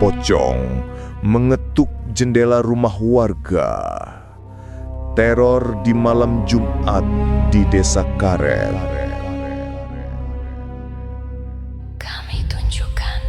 pocong mengetuk jendela rumah warga. Teror di malam Jumat di Desa Karet. Kami tunjukkan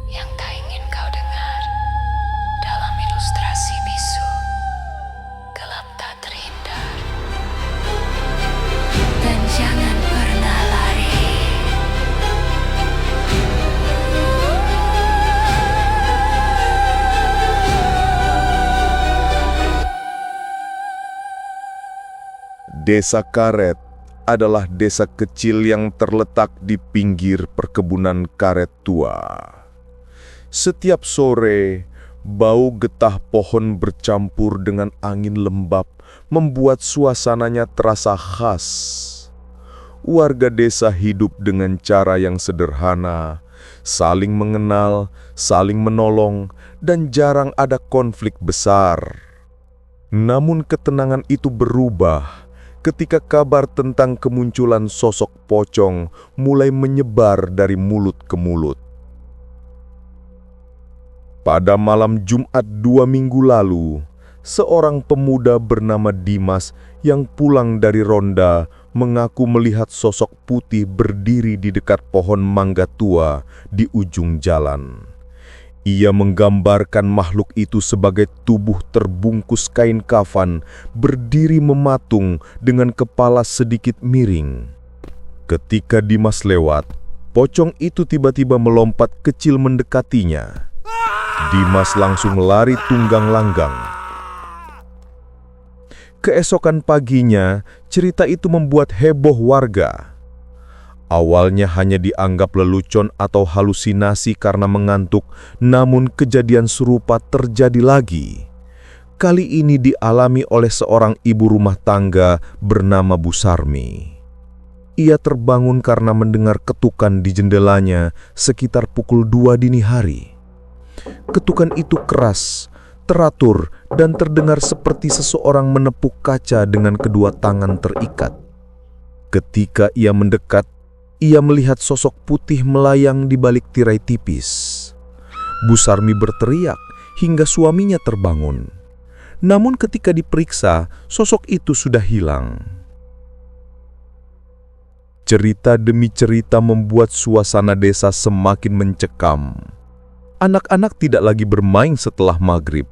yang tak ingin kau dengar dalam ilustrasi bisu. Gelap tak terhindar. Dan jangan pernah lari. Desa Karet adalah desa kecil yang terletak di pinggir perkebunan karet tua. Setiap sore, bau getah pohon bercampur dengan angin lembab membuat suasananya terasa khas. Warga desa hidup dengan cara yang sederhana, saling mengenal, saling menolong, dan jarang ada konflik besar. Namun ketenangan itu berubah ketika kabar tentang kemunculan sosok pocong mulai menyebar dari mulut ke mulut. Pada malam Jumat 2 minggu lalu, seorang pemuda bernama Dimas yang pulang dari ronda mengaku melihat sosok putih berdiri di dekat pohon mangga tua di ujung jalan. Ia menggambarkan makhluk itu sebagai tubuh terbungkus kain kafan, berdiri mematung dengan kepala sedikit miring. Ketika Dimas lewat, pocong itu tiba-tiba melompat kecil mendekatinya. Dimas langsung lari tunggang langgang. Keesokan paginya, cerita itu membuat heboh warga. Awalnya hanya dianggap lelucon atau halusinasi karena mengantuk, namun kejadian serupa terjadi lagi. Kali ini dialami oleh seorang ibu rumah tangga bernama Bu Sarmi. Ia terbangun karena mendengar ketukan di jendelanya sekitar pukul 2 dini hari. Ketukan itu keras, teratur, dan terdengar seperti seseorang menepuk kaca dengan kedua tangan terikat. Ketika ia mendekat, ia melihat sosok putih melayang di balik tirai tipis. Bu Sarmi berteriak hingga suaminya terbangun. Namun ketika diperiksa, sosok itu sudah hilang. Cerita demi cerita membuat suasana desa semakin mencekam. Anak-anak tidak lagi bermain setelah maghrib.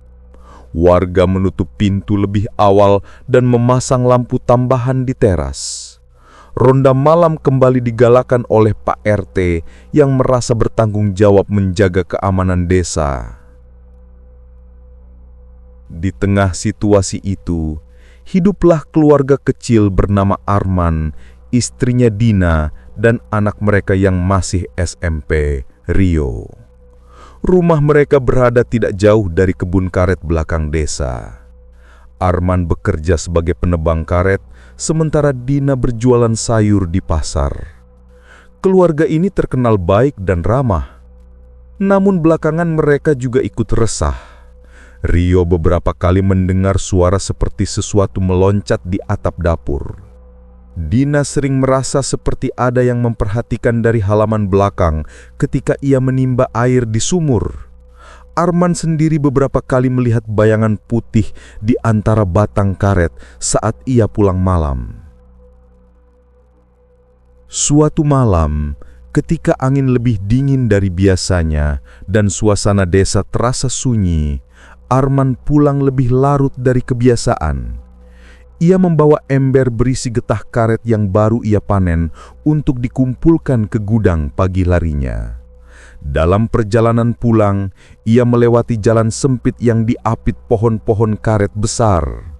Warga menutup pintu lebih awal dan memasang lampu tambahan di teras. Ronda malam kembali digalakan oleh Pak RT yang merasa bertanggung jawab menjaga keamanan desa. Di tengah situasi itu, hiduplah keluarga kecil bernama Arman, istrinya Dina, dan anak mereka yang masih SMP, Rio. Rumah mereka berada tidak jauh dari kebun karet belakang desa. Arman bekerja sebagai penebang karet, sementara Dina berjualan sayur di pasar. Keluarga ini terkenal baik dan ramah. Namun belakangan mereka juga ikut resah. Rio beberapa kali mendengar suara seperti sesuatu meloncat di atap dapur. Dina sering merasa seperti ada yang memperhatikan dari halaman belakang ketika ia menimba air di sumur. Arman sendiri beberapa kali melihat bayangan putih di antara batang karet saat ia pulang malam. Suatu malam, ketika angin lebih dingin dari biasanya dan suasana desa terasa sunyi, Arman pulang lebih larut dari kebiasaan. Ia membawa ember berisi getah karet yang baru ia panen untuk dikumpulkan ke gudang pagi harinya. Dalam perjalanan pulang, ia melewati jalan sempit yang diapit pohon-pohon karet besar.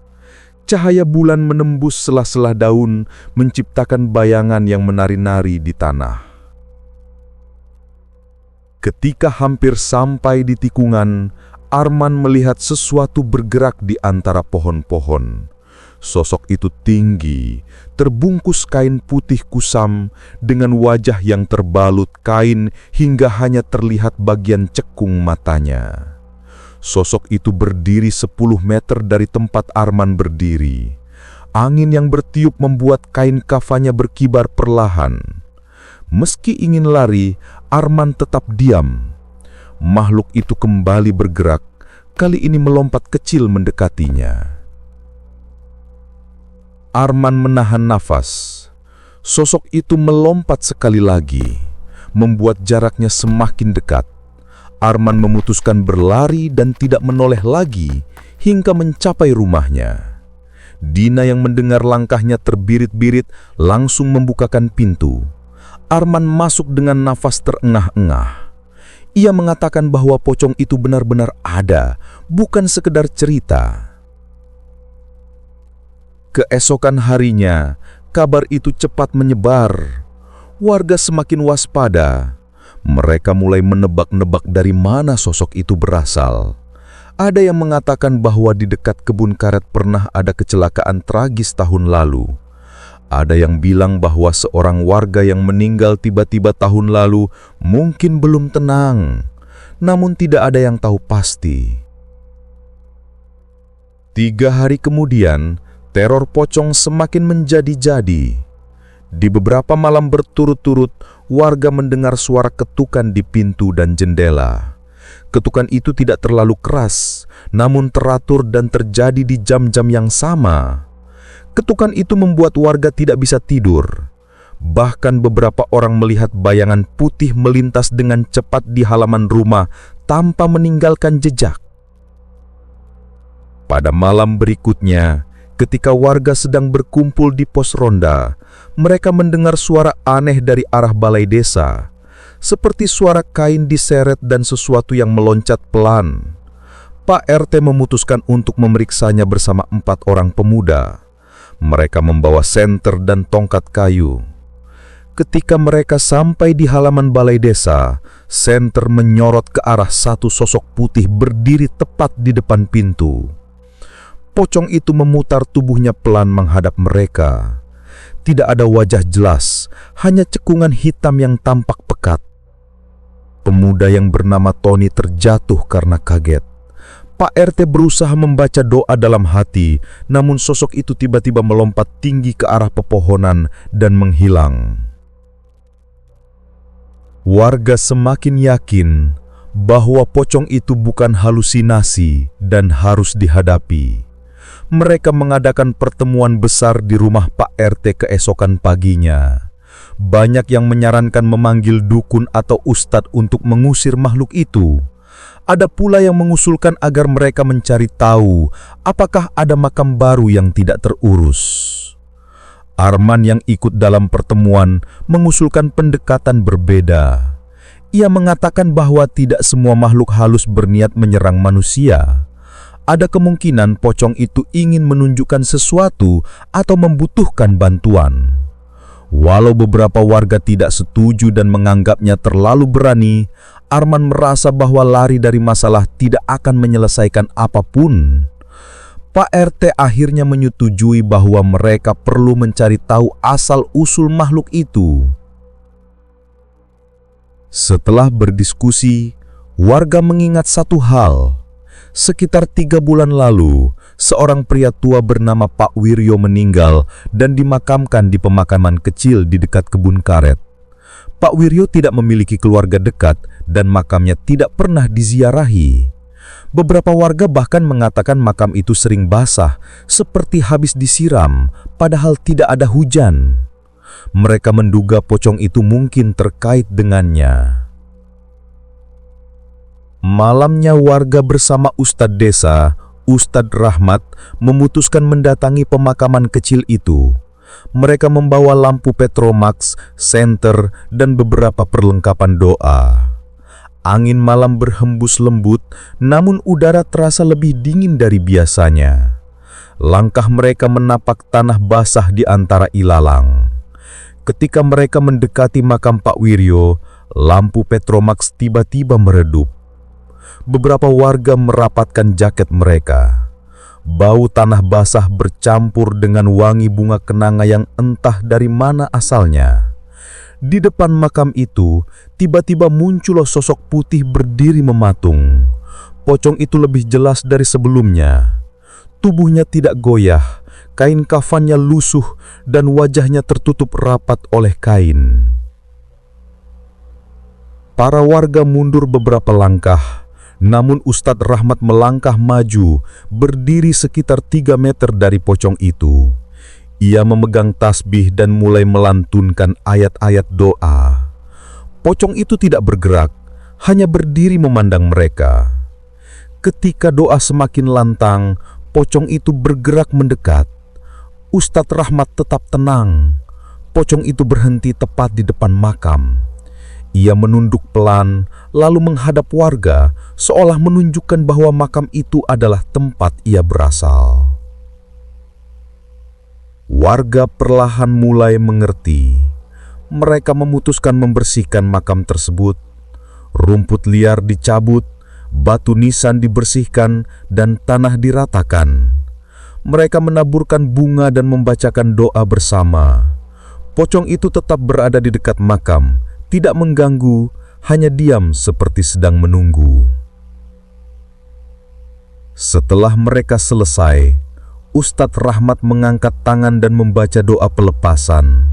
Cahaya bulan menembus sela-sela daun, menciptakan bayangan yang menari-nari di tanah. Ketika hampir sampai di tikungan, Arman melihat sesuatu bergerak di antara pohon-pohon. Sosok itu tinggi, terbungkus kain putih kusam dengan wajah yang terbalut kain hingga hanya terlihat bagian cekung matanya. Sosok itu berdiri 10 meter dari tempat Arman berdiri. Angin yang bertiup membuat kain kafannya berkibar perlahan. Meski ingin lari, Arman tetap diam. makhluk itu kembali bergerak, kali ini melompat kecil mendekatinya. Arman menahan nafas. Sosok itu melompat sekali lagi, membuat jaraknya semakin dekat. Arman memutuskan berlari dan tidak menoleh lagi hingga mencapai rumahnya. Dina yang mendengar langkahnya terbirit-birit langsung membukakan pintu. Arman masuk dengan nafas terengah-engah. Ia mengatakan bahwa pocong itu benar-benar ada, bukan sekedar cerita. Keesokan harinya, kabar itu cepat menyebar. Warga semakin waspada. Mereka mulai menebak-nebak dari mana sosok itu berasal. Ada yang mengatakan bahwa di dekat kebun karet pernah ada kecelakaan tragis tahun lalu. Ada yang bilang bahwa seorang warga yang meninggal tiba-tiba tahun lalu mungkin belum tenang. Namun tidak ada yang tahu pasti. 3 hari kemudian, teror pocong semakin menjadi-jadi. Di beberapa malam berturut-turut, warga mendengar suara ketukan di pintu dan jendela. Ketukan itu tidak terlalu keras, namun teratur dan terjadi di jam-jam yang sama. Ketukan itu membuat warga tidak bisa tidur. Bahkan beberapa orang melihat bayangan putih melintas dengan cepat di halaman rumah tanpa meninggalkan jejak. Pada malam berikutnya, ketika warga sedang berkumpul di pos ronda, mereka mendengar suara aneh dari arah balai desa, seperti suara kain diseret dan sesuatu yang meloncat pelan. Pak RT memutuskan untuk memeriksanya bersama 4 orang pemuda. Mereka membawa senter dan tongkat kayu. Ketika mereka sampai di halaman balai desa, senter menyorot ke arah satu sosok putih berdiri tepat di depan pintu. Pocong itu memutar tubuhnya pelan menghadap mereka. Tidak ada wajah jelas, hanya cekungan hitam yang tampak pekat. Pemuda yang bernama Tony terjatuh karena kaget. Pak RT berusaha membaca doa dalam hati, namun sosok itu tiba-tiba melompat tinggi ke arah pepohonan dan menghilang. Warga semakin yakin bahwa pocong itu bukan halusinasi dan harus dihadapi. Mereka mengadakan pertemuan besar di rumah Pak RT keesokan paginya. Banyak yang menyarankan memanggil dukun atau ustadz untuk mengusir makhluk itu. Ada pula yang mengusulkan agar mereka mencari tahu apakah ada makam baru yang tidak terurus. Arman yang ikut dalam pertemuan mengusulkan pendekatan berbeda. Ia mengatakan bahwa tidak semua makhluk halus berniat menyerang manusia. Ada kemungkinan pocong itu ingin menunjukkan sesuatu atau membutuhkan bantuan. Walau beberapa warga tidak setuju dan menganggapnya terlalu berani, Arman merasa bahwa lari dari masalah tidak akan menyelesaikan apapun. Pak RT akhirnya menyetujui bahwa mereka perlu mencari tahu asal-usul makhluk itu. Setelah berdiskusi, warga mengingat satu hal. Sekitar 3 bulan lalu, seorang pria tua bernama Pak Wiryo meninggal dan dimakamkan di pemakaman kecil di dekat kebun karet. Pak Wiryo tidak memiliki keluarga dekat dan makamnya tidak pernah diziarahi. Beberapa warga bahkan mengatakan makam itu sering basah, seperti habis disiram, padahal tidak ada hujan. Mereka menduga pocong itu mungkin terkait dengannya. Malamnya warga bersama Ustadz Desa, Ustadz Rahmat, memutuskan mendatangi pemakaman kecil itu. Mereka membawa lampu Petromax, senter, dan beberapa perlengkapan doa. Angin malam berhembus lembut, namun udara terasa lebih dingin dari biasanya. Langkah mereka menapak tanah basah di antara ilalang. Ketika mereka mendekati makam Pak Wiryo, lampu Petromax tiba-tiba meredup. Beberapa warga merapatkan jaket mereka. Bau tanah basah bercampur dengan wangi bunga kenanga yang entah dari mana asalnya. Di depan makam itu, tiba-tiba muncul sosok putih berdiri mematung. Pocong itu lebih jelas dari sebelumnya. Tubuhnya tidak goyah, kain kafannya lusuh dan wajahnya tertutup rapat oleh kain. Para warga mundur beberapa langkah, namun Ustadz Rahmat melangkah maju, berdiri sekitar 3 meter dari pocong itu. Ia memegang tasbih dan mulai melantunkan ayat-ayat doa. Pocong itu tidak bergerak, hanya berdiri memandang mereka. Ketika doa semakin lantang, pocong itu bergerak mendekat. Ustadz Rahmat tetap tenang. Pocong itu berhenti tepat di depan makam. Ia menunduk pelan, lalu menghadap warga, seolah menunjukkan bahwa makam itu adalah tempat ia berasal. Warga perlahan mulai mengerti. Mereka memutuskan membersihkan makam tersebut. Rumput liar dicabut, batu nisan dibersihkan, dan tanah diratakan. Mereka menaburkan bunga dan membacakan doa bersama. Pocong itu tetap berada di dekat makam, tidak mengganggu, hanya diam seperti sedang menunggu. Setelah mereka selesai, Ustadz Rahmat mengangkat tangan dan membaca doa pelepasan.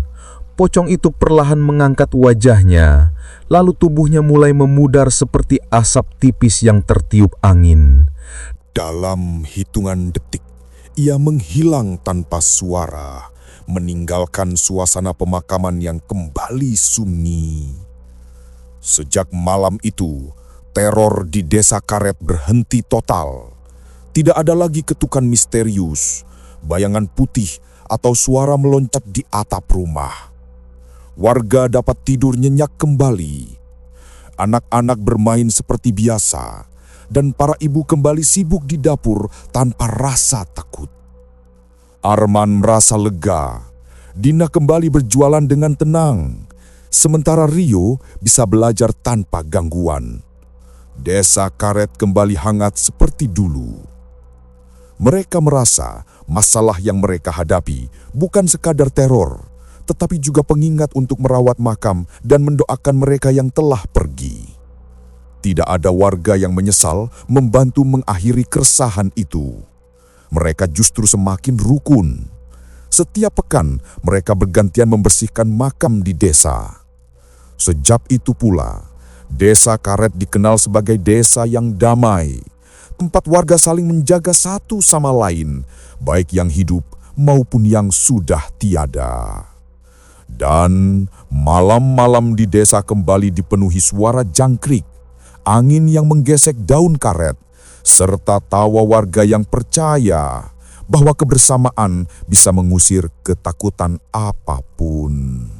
Pocong itu perlahan mengangkat wajahnya, lalu tubuhnya mulai memudar seperti asap tipis yang tertiup angin. Dalam hitungan detik, ia menghilang tanpa suara, meninggalkan suasana pemakaman yang kembali sunyi. Sejak malam itu, teror di Desa Karet berhenti total. Tidak ada lagi ketukan misterius, bayangan putih, atau suara meloncat di atap rumah. Warga dapat tidur nyenyak kembali. Anak-anak bermain seperti biasa, dan para ibu kembali sibuk di dapur tanpa rasa takut. Arman merasa lega. Dina kembali berjualan dengan tenang, sementara Rio bisa belajar tanpa gangguan. Desa Karet kembali hangat seperti dulu. Mereka merasa masalah yang mereka hadapi bukan sekadar teror, tetapi juga pengingat untuk merawat makam dan mendoakan mereka yang telah pergi. Tidak ada warga yang menyesal membantu mengakhiri keresahan itu. Mereka justru semakin rukun. Setiap pekan mereka bergantian membersihkan makam di desa. Sejak itu pula, Desa Karet dikenal sebagai desa yang damai, tempat warga saling menjaga satu sama lain, baik yang hidup maupun yang sudah tiada. Dan malam-malam di desa kembali dipenuhi suara jangkrik, angin yang menggesek daun karet, serta tawa warga yang percaya bahwa kebersamaan bisa mengusir ketakutan apapun.